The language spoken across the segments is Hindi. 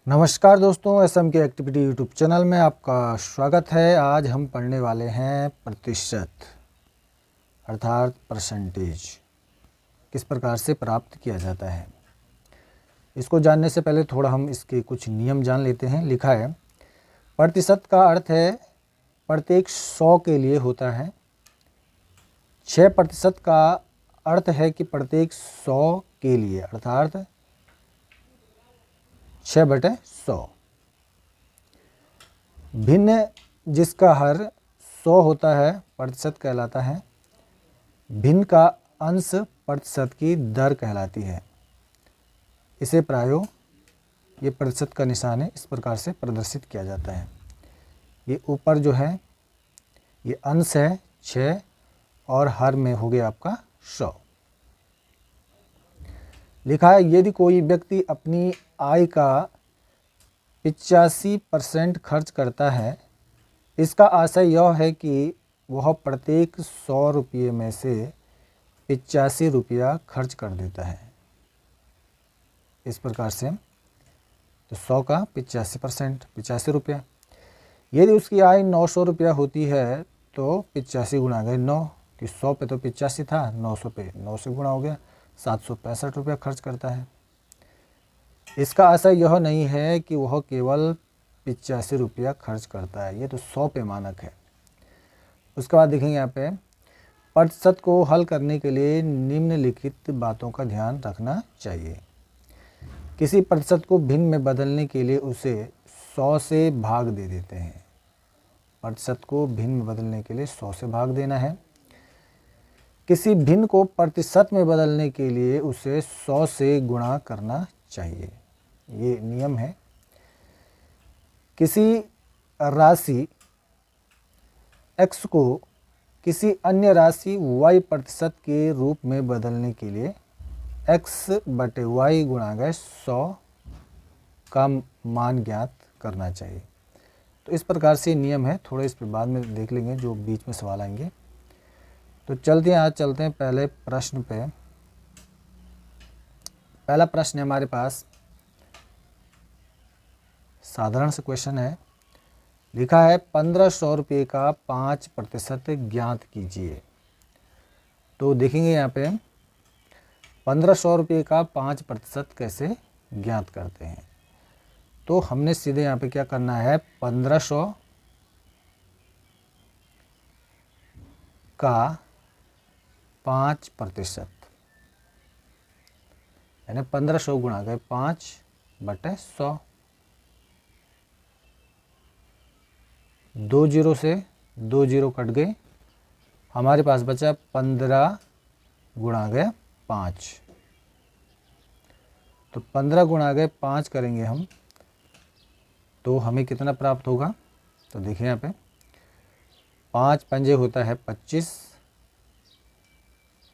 नमस्कार दोस्तों, एसएम के एक्टिविटी यूट्यूब चैनल में आपका स्वागत है। आज हम पढ़ने वाले हैं प्रतिशत अर्थात परसेंटेज किस प्रकार से प्राप्त किया जाता है। इसको जानने से पहले थोड़ा हम इसके कुछ नियम जान लेते हैं। लिखा है प्रतिशत का अर्थ है प्रत्येक 100 के लिए होता है। 6% का अर्थ है कि प्रत्येक 100 के लिए अर्थात 6/100। भिन्न जिसका हर 100 होता है प्रतिशत कहलाता है। भिन्न का अंश प्रतिशत की दर कहलाती है। इसे प्रायो ये प्रतिशत का निशान है, इस प्रकार से प्रदर्शित किया जाता है। ये ऊपर जो है ये अंश है 6 और हर में हो गया आपका 100। लिखा है यदि कोई व्यक्ति अपनी आय का 85% खर्च करता है, इसका आशय यह है कि वह प्रत्येक 100 रुपये में से 85 रुपया खर्च कर देता है। इस प्रकार से तो 100 का 85% 85 रुपया। यदि उसकी आय 900 रुपया होती है तो 85 गुणा गए 9, कि 100 पे तो 85 था, 900 पे 9 से गुणा हो गया, 765 रुपया खर्च करता है। इसका आशय यह नहीं है कि वह केवल 85 रुपया खर्च करता है, ये तो 100 पे मानक है। उसके बाद देखेंगे यहाँ पे प्रतिशत को हल करने के लिए निम्नलिखित बातों का ध्यान रखना चाहिए। किसी प्रतिशत को भिन्न में बदलने के लिए उसे 100 से भाग दे देते हैं। प्रतिशत को भिन्न में बदलने के लिए 100 से भाग देना है। किसी भिन्न को प्रतिशत में बदलने के लिए उसे 100 से गुणा करना चाहिए, ये नियम है। किसी राशि x को किसी अन्य राशि y प्रतिशत के रूप में बदलने के लिए x/y गुणा गए 100 का मान ज्ञात करना चाहिए। तो इस प्रकार से नियम है। थोड़े इस पर बाद में देख लेंगे जो बीच में सवाल आएंगे। तो आज चलते हैं पहले प्रश्न पे। पहला प्रश्न है हमारे पास, साधारण से क्वेश्चन है। लिखा है 1500 रुपये का 5% ज्ञात कीजिए। तो देखेंगे यहाँ पे 1500 रुपये का 5% कैसे ज्ञात करते हैं। तो हमने सीधे यहाँ पे क्या करना है, 1500 का 5% यानी 1500 गुणा गए 5/100। 2 जीरो से 2 जीरो कट गए, हमारे पास बचा 15 गुणा गए 5। तो 15 गुणा गए 5 करेंगे हम तो हमें कितना प्राप्त होगा। तो देखिए यहाँ पे 5 पंजे होता है 25,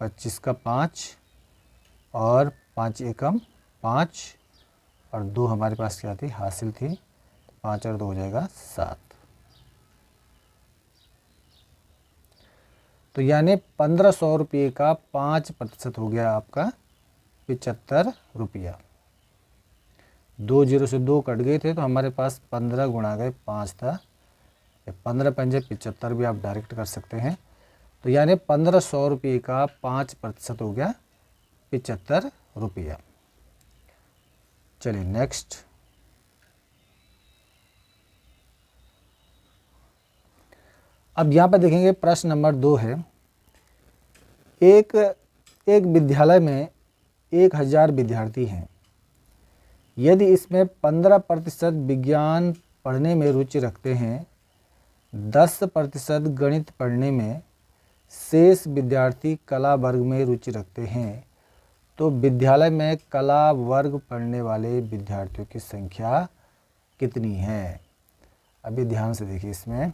25 का 5 और 5 एकम 5 और 2 हमारे पास क्या थी, हासिल थी। 5 और 2 हो जाएगा 7। तो यानी 1500 रुपये का 5% हो गया आपका 75 रुपया। 2 जीरो से 2 कट गए थे तो हमारे पास 15 गुणा गए 5 था। 15 पंजे 75 भी आप डायरेक्ट कर सकते हैं। तो यानी 1500 रुपये का 5% हो गया 75 रुपया। चलिए नेक्स्ट। अब यहाँ पर देखेंगे प्रश्न नंबर 2 है। एक विद्यालय में 1000 विद्यार्थी हैं। यदि इसमें 15% विज्ञान पढ़ने में रुचि रखते हैं, 10% गणित पढ़ने में, शेष विद्यार्थी कला वर्ग में रुचि रखते हैं, तो विद्यालय में कला वर्ग पढ़ने वाले विद्यार्थियों की संख्या कितनी है। अभी ध्यान से देखिए, इसमें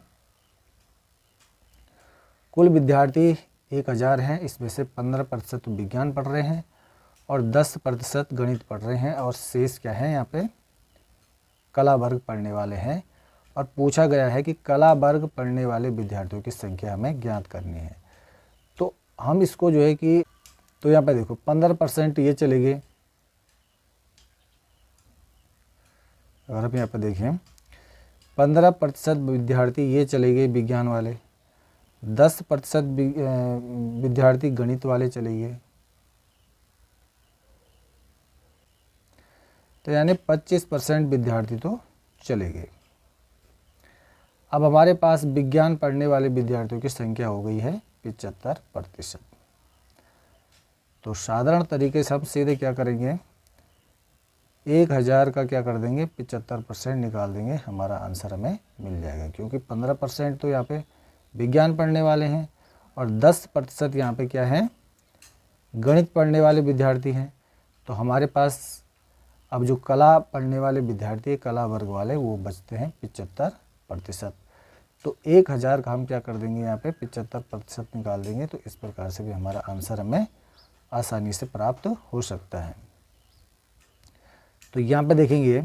कुल विद्यार्थी 1000 हैं। इसमें से 15% विज्ञान पढ़ रहे हैं और 10% गणित पढ़ रहे हैं और शेष क्या है, यहाँ पे कला वर्ग पढ़ने वाले हैं। और पूछा गया है कि कला वर्ग पढ़ने वाले विद्यार्थियों की संख्या हमें ज्ञात करनी है। तो हम इसको जो है कि तो यहाँ पे देखो 15% ये चले गए, अगर आप यहाँ पर देखें 15% विद्यार्थी ये चले गए विज्ञान वाले, 10% विद्यार्थी गणित वाले चले गए, तो यानी 25% विद्यार्थी तो चले गए। अब हमारे पास विज्ञान पढ़ने वाले विद्यार्थियों की संख्या हो गई है 75%। तो साधारण तरीके से हम सीधे क्या करेंगे, 1000 का क्या कर देंगे 75% निकाल देंगे, हमारा आंसर हमें मिल जाएगा। क्योंकि 15% तो यहाँ पे विज्ञान पढ़ने वाले हैं और 10% यहाँ पे क्या है गणित पढ़ने वाले विद्यार्थी हैं। तो हमारे पास अब जो कला पढ़ने वाले विद्यार्थी कला वर्ग वाले वो बचते हैं 75%। तो 1000 का हम क्या कर देंगे यहाँ पे 75% निकाल देंगे। तो इस प्रकार से भी हमारा आंसर हमें आसानी से प्राप्त हो सकता है। तो यहाँ पे देखेंगे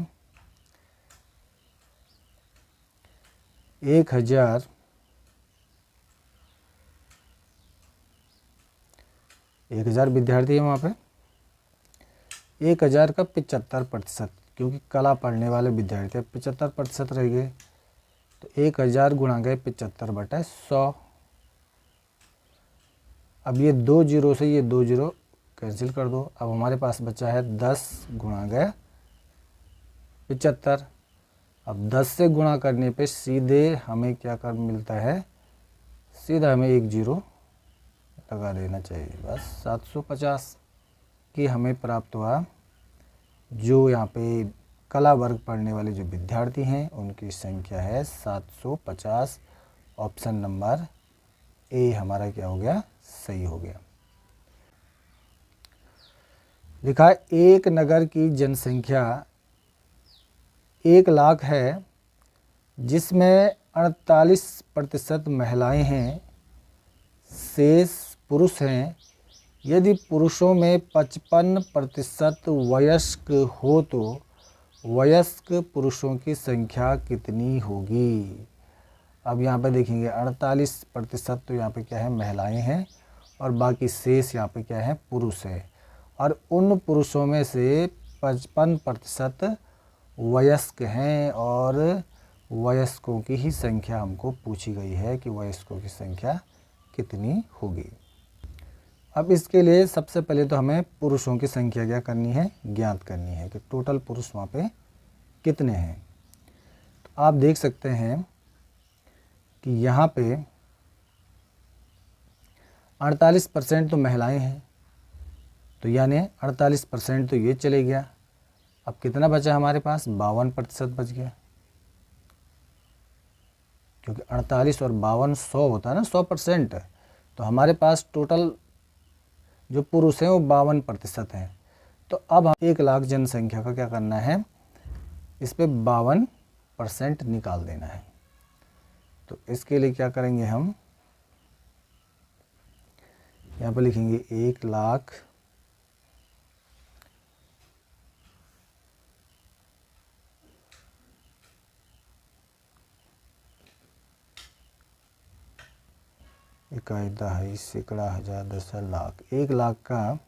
1000 विद्यार्थी है वहाँ पे, 1000 का 75%, क्योंकि कला पढ़ने वाले विद्यार्थी 75% रह गए। तो 1000 गुणा गए 75/100। अब ये 2 जीरो से ये 2 जीरो कैंसिल कर दो। अब हमारे पास बचा है 10 गुणा गया 75। अब 10 से गुणा करने पे सीधे हमें क्या कर मिलता है, सीधा हमें 1 जीरो लगा देना चाहिए, बस 750 की हमें प्राप्त हुआ। जो यहाँ पे कला वर्ग पढ़ने वाले जो विद्यार्थी हैं उनकी संख्या है 750। ऑप्शन नंबर ए हमारा क्या हो गया, सही हो गया। लिखा है एक नगर की जनसंख्या 1 लाख है, जिसमें 48% महिलाएं हैं, शेष पुरुष हैं। यदि पुरुषों में 55% वयस्क हो तो वयस्क पुरुषों की संख्या कितनी होगी। अब यहाँ पे देखेंगे 48% तो यहाँ पे क्या है महिलाएं हैं और बाकी शेष यहाँ पे क्या है पुरुष है। और उन पुरुषों में से 55% वयस्क हैं और वयस्कों की ही संख्या हमको पूछी गई है कि वयस्कों की संख्या कितनी होगी। अब इसके लिए सबसे पहले तो हमें पुरुषों की संख्या क्या करनी है, ज्ञात करनी है कि टोटल पुरुष वहाँ पे कितने हैं। तो आप देख सकते हैं कि यहाँ पे 48% तो महिलाएं हैं, तो यानी 48% तो ये चले गया। अब कितना बचा हमारे पास, 52% बच गया, क्योंकि 48 और 52 100 होता है ना, 100%। तो हमारे पास टोटल जो पुरुष हैं वो 52% हैं। तो अब हम 1 लाख जनसंख्या का क्या करना है, इस पे 52% निकाल देना है। तो इसके लिए क्या करेंगे, हम यहाँ पर लिखेंगे 1 लाख इकाई दहाई सैकड़ा हजार दशा लाख। 1 लाख का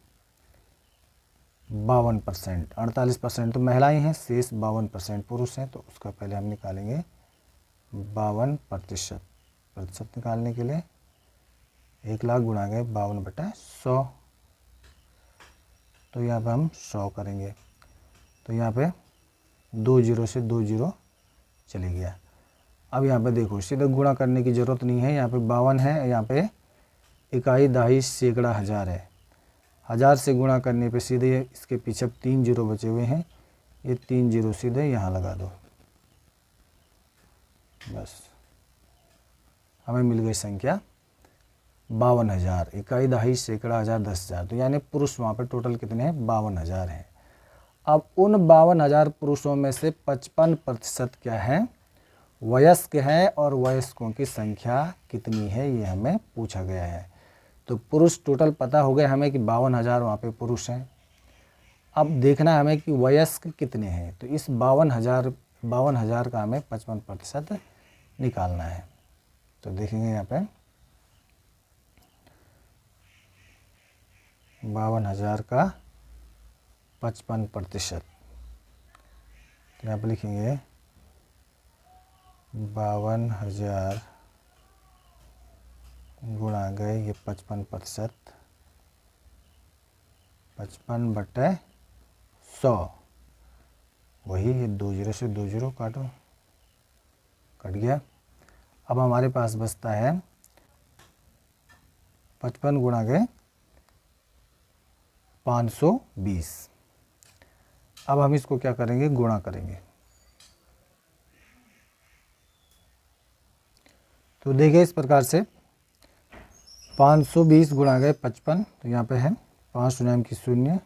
52%, 48% तो महिलाएं हैं, शेष 52% पुरुष हैं। तो उसका पहले हम निकालेंगे 52%। प्रतिशत निकालने के लिए 1 लाख गुणा गए 52/100। तो यहाँ पे हम 100 करेंगे। तो यहाँ पे 2 जीरो से 2 जीरो चले गया। अब यहाँ पे देखो सीधे गुणा करने की ज़रूरत नहीं है, यहाँ पे 52 है, यहाँ पे इकाई दहाई सैकड़ा हजार है। 1000 से गुणा करने पे सीधे इसके पीछे 3 जीरो बचे हुए हैं, ये 3 जीरो सीधे यहाँ लगा दो, बस हमें मिल गई संख्या 52,000। इकाई दहाई सैकड़ा हजार 10,000, तो यानी पुरुष वहाँ पे टोटल कितने हैं, 52,000 हैं। अब उन 52,000 पुरुषों में से 55% क्या है, वयस्क हैं और वयस्कों की संख्या कितनी है ये हमें पूछा गया है। तो पुरुष टोटल पता हो गया हमें कि 52,000 वहाँ पे पुरुष हैं। अब देखना है हमें कि वयस्क कितने हैं। तो इस 52,000 का हमें 55% निकालना है। तो देखेंगे यहाँ पे 52,000 का 55%, तो यहाँ पे लिखेंगे 52,000 गुणा गए ये 55%, 55/100, वही ये 20 से 20 काटो, कट गया। अब हमारे पास बचता है 55 गुणा गए 520। अब हम इसको क्या करेंगे, गुणा करेंगे। तो देखिए इस प्रकार से 520 गुणा गए 55, तो यहाँ पे है 5 शून्य की 0,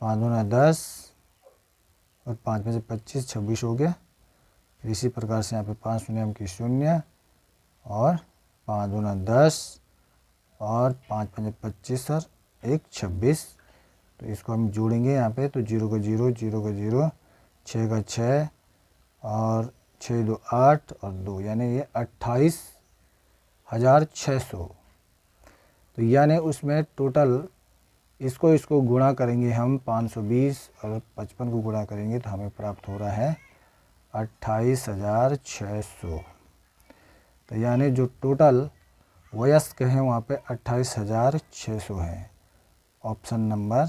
5 दूना 10 और 5 में से 25, 26 हो गया। फिर इसी प्रकार से यहाँ पे 5 शून्य की 0 और 5 दूना 10 और 5 5 25 और 1 26। तो इसको हम जोड़ेंगे यहाँ पे, तो 0 का 0, 0 का 0, 6 का 6 और 6 2 8 और 2, यानी ये 28,600। तो यानी उसमें टोटल इसको गुणा करेंगे हम 520 और 55 को गुणा करेंगे तो हमें प्राप्त हो रहा है 28,600। तो यानी जो टोटल वयस्क हैं वहाँ पे 28,600 हैं। ऑप्शन नंबर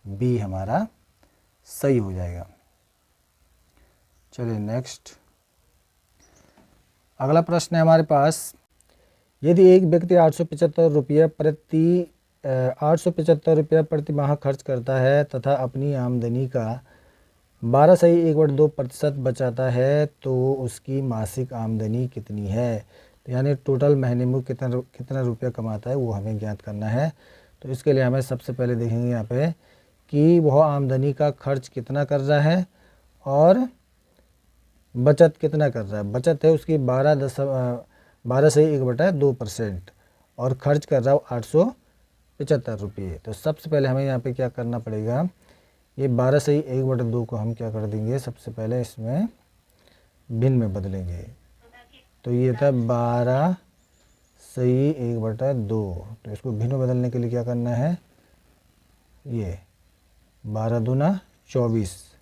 बी हमारा सही हो जाएगा। चलिए नेक्स्ट, अगला प्रश्न है हमारे पास, यदि एक व्यक्ति 875 रुपया प्रति माह खर्च करता है तथा अपनी आमदनी का 12.1/2% बचाता है तो उसकी मासिक आमदनी कितनी है। तो यानी टोटल महीने में कितना रुपया कमाता है वो हमें ज्ञात करना है। तो इसके लिए हमें सबसे पहले देखेंगे यहाँ पे कि वह आमदनी का खर्च कितना कर रहा है और बचत कितना कर रहा है। बचत है उसकी 12.1/2% और खर्च कर रहा है 875 रुपये। तो सबसे पहले हमें यहाँ पे क्या करना पड़ेगा, ये 12.1/2 को हम क्या कर देंगे, सबसे पहले इसमें भिन्न में बदलेंगे। तो ये था 12.1/2, तो इसको भिन्न में बदलने के लिए क्या करना है, ये 12 दूना 24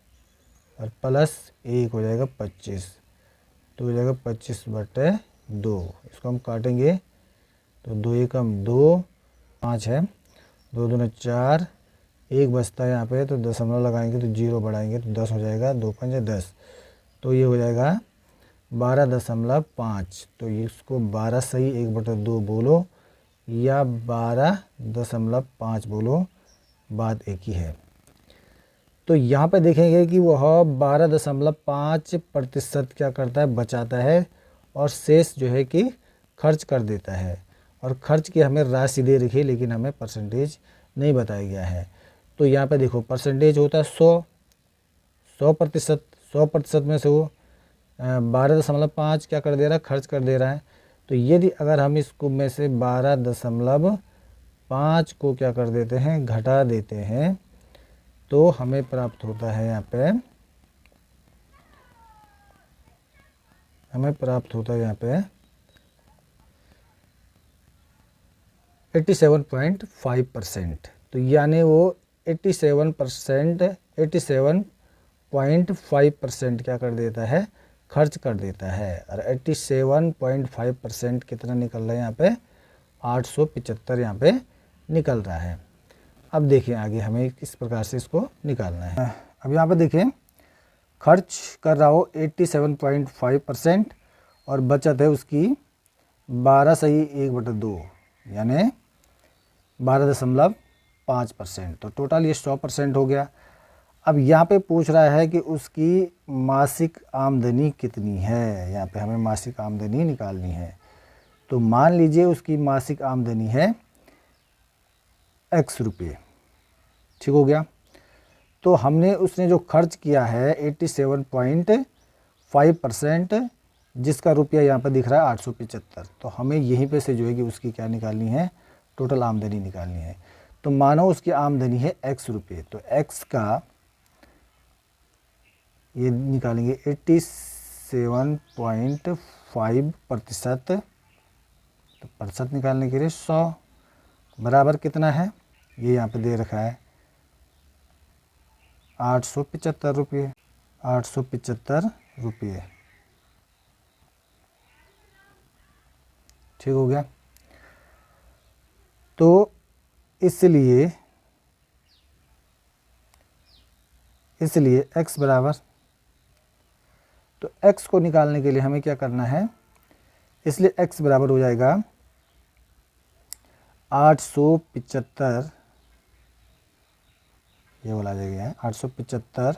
और प्लस 1 हो जाएगा 25, तो हो जाएगा 25/2। इसको हम काटेंगे तो 2 एकम 2, 5 है, 2 दूना 4, 1 बचता है यहाँ पे, तो दशमलव लगाएंगे तो 0 बढ़ाएंगे तो 10 हो जाएगा, 2 पंजे 10, तो ये हो जाएगा 12.5। तो इसको 12.1/2 बोलो या 12.5 बोलो, बात एक ही है। तो यहाँ पे देखेंगे कि वह 12.5% क्या करता है, बचाता है और शेष जो है कि खर्च कर देता है। और खर्च की हमें राशि दे रखी है लेकिन हमें परसेंटेज नहीं बताया गया है। तो यहाँ पे देखो परसेंटेज होता है 100% में से वो 12.5 क्या कर दे रहा है, खर्च कर दे रहा है। तो यदि अगर हम इसको में से 12.5 को क्या कर देते हैं, घटा देते हैं, तो हमें प्राप्त होता है यहाँ पे, हमें प्राप्त होता है यहाँ पे 87.5%। तो यानी वो 87.5% क्या कर देता है, खर्च कर देता है। और 87.5% कितना निकल रहा है यहाँ पे, 875 यहाँ पे निकल रहा है। अब देखिए आगे हमें किस प्रकार से इसको निकालना है। अब यहाँ पे देखिए खर्च कर रहा हो 87.5% और बचत है उसकी 12.1/2 यानी 12.5%। तो टोटल ये 100% हो गया। अब यहाँ पे पूछ रहा है कि उसकी मासिक आमदनी कितनी है, यहाँ पे हमें मासिक आमदनी निकालनी है। तो मान लीजिए उसकी मासिक आमदनी है x रुपये, ठीक हो गया। तो हमने उसने जो खर्च किया है 87.5%, जिसका रुपया यहाँ पर दिख रहा है 875। तो हमें यहीं पे से जो है कि उसकी क्या निकालनी है, टोटल आमदनी निकालनी है। तो मानो उसकी आमदनी है x रुपये, तो x का ये निकालेंगे 87.5%। तो प्रतिशत निकालने के लिए 100 बराबर कितना है, ये यहाँ पे दे रखा है 875 रुपये, 875 रुपये। ठीक हो गया। तो इसलिए x बराबर, तो x को निकालने के लिए हमें क्या करना है, इसलिए x बराबर हो जाएगा 875, ये बोला जाएगा 875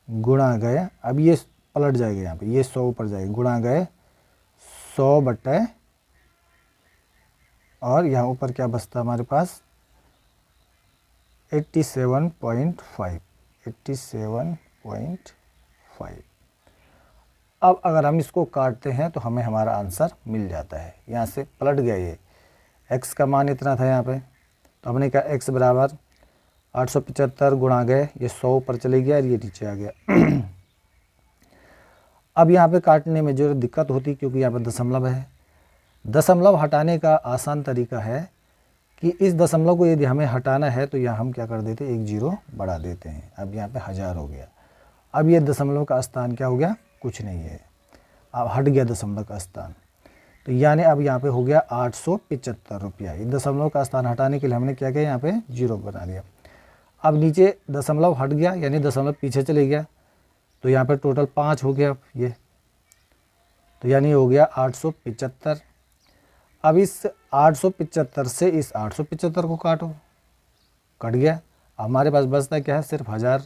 गुणा गए, अब ये पलट जाएगा यहाँ पे, ये 100 ऊपर जाएगा, गुणा गए 100 बटे, और यहाँ ऊपर क्या बचता हमारे पास 87.5, 87.5। अब अगर हम इसको काटते हैं तो हमें हमारा आंसर मिल जाता है। यहाँ से पलट गया, ये x का मान इतना था यहाँ पे, तो हमने कहा x बराबर 875 गुणा गए, ये 100 ऊपर चले गया और ये नीचे आ गया। अब यहाँ पे काटने में जो दिक्कत होती, क्योंकि यहाँ पे दशमलव है। दशमलव हटाने का आसान तरीका है कि इस दशमलव को यदि हमें हटाना है तो यहाँ हम क्या कर देते हैं, एक जीरो बढ़ा देते हैं। अब यहाँ पे 1000 हो गया। अब ये दशमलव का स्थान क्या हो गया, कुछ नहीं है, अब हट गया दशमलव का स्थान, तो यानी अब यहाँ पे हो गया 875 रुपया। इस दशमलव का स्थान हटाने के लिए हमने क्या किया, यहाँ पे जीरो बना दिया। अब नीचे दशमलव हट गया, यानी दशमलव पीछे चले गया, तो यहाँ पे टोटल 5 हो गया ये, तो यानी हो गया 875। अब इस 875 से इस 875 को काटो, कट गया, हमारे पास बचता क्या है, सिर्फ 1000।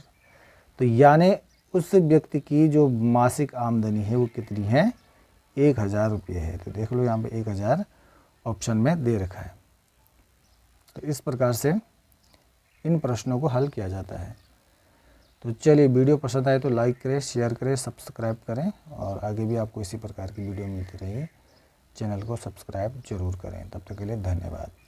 तो यानी उस व्यक्ति की जो मासिक आमदनी है वो कितनी है, 1000 रुपये है। तो देख लो यहाँ पे 1000 ऑप्शन में दे रखा है। तो इस प्रकार से इन प्रश्नों को हल किया जाता है। तो चलिए, वीडियो पसंद आए तो लाइक करें, शेयर करें, सब्सक्राइब करें, और आगे भी आपको इसी प्रकार की वीडियो मिलती रहेगी। चैनल को सब्सक्राइब जरूर करें। तब तक के लिए धन्यवाद।